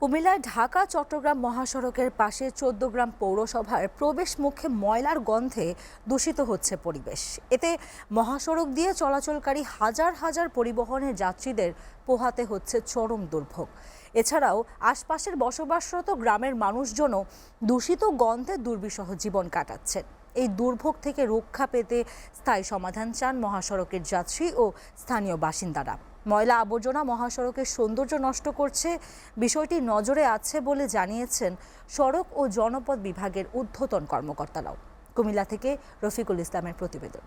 কুমিল্লায় ঢাকা চট্টগ্রাম মহাসড়কের পাশে ১৪ পৌরসভার প্রবেশ মুখে ময়লার গন্ধে দূষিত হচ্ছে পরিবেশ। এতে মহাসড়ক দিয়ে চলাচলকারী হাজার হাজার পরিবহনের যাত্রীদের পোহাতে হচ্ছে চরম দুর্ভোগ। এছাড়াও আশপাশের বসবাসরত গ্রামের মানুষজনও দূষিত গন্ধে দুর্বিষহ জীবন কাটাচ্ছেন। এই দুর্ভোগ থেকে রক্ষা পেতে স্থায়ী সমাধান চান মহাসড়কের যাত্রী ও স্থানীয় বাসিন্দারা। ময়লা আবর্জনা মহাসড়কের সৌন্দর্য নষ্ট করছে, বিষয়টি নজরে আছে বলে জানিয়েছেন সড়ক ও জনপথ বিভাগের ঊর্ধ্বতন কর্মকর্তারাও। কুমিল্লা থেকে রফিকুল ইসলামের প্রতিবেদন।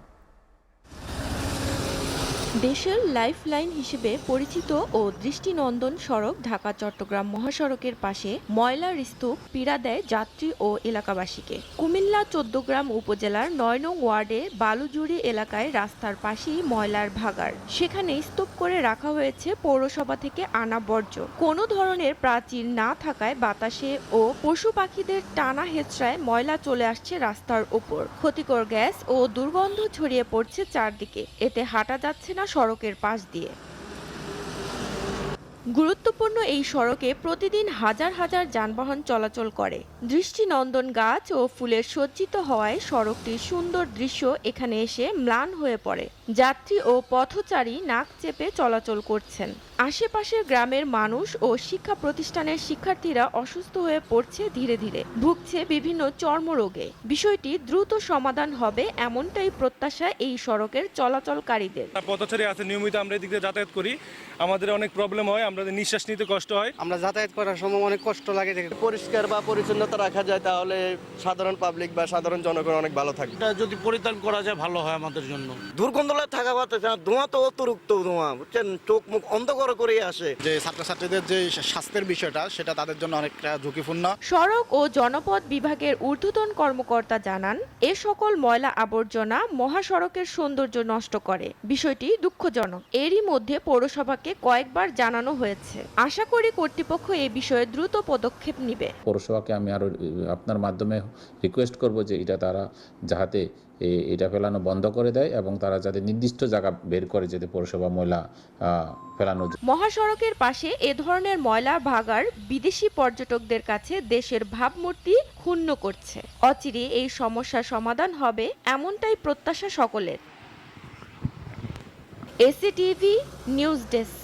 দেশের লাইফলাইন হিসেবে পরিচিত ও দৃষ্টিনন্দন সড়ক ঢাকা চট্টগ্রাম মহাসড়কের পাশে ময়লার স্তূপ পীড়া দেয় যাত্রী ও এলাকাবাসীকে। কুমিল্লা ১৪ উপজেলার ৯ নং ওয়ার্ডে বালুজুড়ি এলাকায় রাস্তার পাশেই ময়লার ভাগাড়। সেখানে স্তূপ করে রাখা হয়েছে পৌরসভা থেকে আনা বর্জ্য। কোনো ধরনের প্রাচীর না থাকায় বাতাসে ও পশু পাখিদের টানা হেঁচড়ায় ময়লা চলে আসছে রাস্তার ওপর। ক্ষতিকর গ্যাস ও দুর্গন্ধ ছড়িয়ে পড়ছে চারদিকে। এতে হাঁটা যাচ্ছে না সড়কের পাশ দিয়ে। গুরুত্বপূর্ণ এই সড়কে প্রতিদিন হাজার হাজার যানবাহন চলাচল করে। দৃষ্টিনন্দন গাছ ও ফুলের সজ্জিত হওয়ায় সড়কটির সুন্দর দৃশ্য এখানে এসে ম্লান হয়ে পড়ে। যাত্রী ও পথচারী নাক চেপে চলাচল করছেন। আশেপাশের গ্রামের মানুষ ও শিক্ষা প্রতিষ্ঠানের শিক্ষার্থীরা অসুস্থ হয়ে পড়ছে ধীরে ধীরে, ভুগছে বিভিন্ন চর্মরোগে। বিষয়টি দ্রুত সমাধান হবে এমনটাই প্রত্যাশা এই সড়কের চলাচলকারীদের। পথচারী আছে, নিয়মিত আমরা এদিকে যাতায়াত করি, আমাদের অনেক প্রবলেম হয়, আমাদের নিঃশ্বাস নিতে কষ্ট হয়। আমরা যাতায়াত করার সময় অনেক কষ্ট লাগে। পরিষ্কার বা পরিচ্ছন্নতা রাখা যায় তাহলে সাধারণ পাবলিক বা সাধারণ জনগণ অনেক ভালো থাকে। এটা যদি পরিত্রাণ করা যায় ভালো হয় আমাদের জন্য। দুর্গন্ধলা থাকা পাচ্ছে, ধোঁয়া তো অতিরিক্ত ধোঁয়া, বুঝছেন, চোখ মুখ অন্ধকার করে আসে। যে ছাত্রছাত্রীদের যে স্বাস্থ্যের বিষয়টা সেটা তাদের জন্য অনেকটা ঝুঁকিপূর্ণ। সড়ক ও জনপথ বিভাগের ঊর্ধ্বতন কর্মকর্তা জানান, এ সকল ময়লা আবর্জনা মহাসড়কের সৌন্দর্য নষ্ট করে। বিষয়টি দুঃখজনক। এরই মধ্যে পৌরসভাকে কয়েকবার জানানো হয়েছে। আশা করি কর্তৃপক্ষ এ বিষয়ে দ্রুত পদক্ষেপ নেবে। পৌরসভাকে আমি আরো আপনার মাধ্যমে রিকোয়েস্ট করব যে তারা যাতে এটা ফেলানো বন্ধ করে দেয় এবং তারা যাতে নির্দিষ্ট জায়গা বের করে যাতে পৌরসভা ময়লা ফেলানো। মহাসড়কের পাশে এ ধরনের ময়লা ভাগাড় বিদেশি পর্যটকদের কাছে দেশের ভাবমূর্তি ক্ষুণ্ণ করছে। অচিরে এই সমস্যার সমাধান হবে এমনটাই প্রত্যাশা সকলের। এসিটিভি নিউজ ডেস্ক।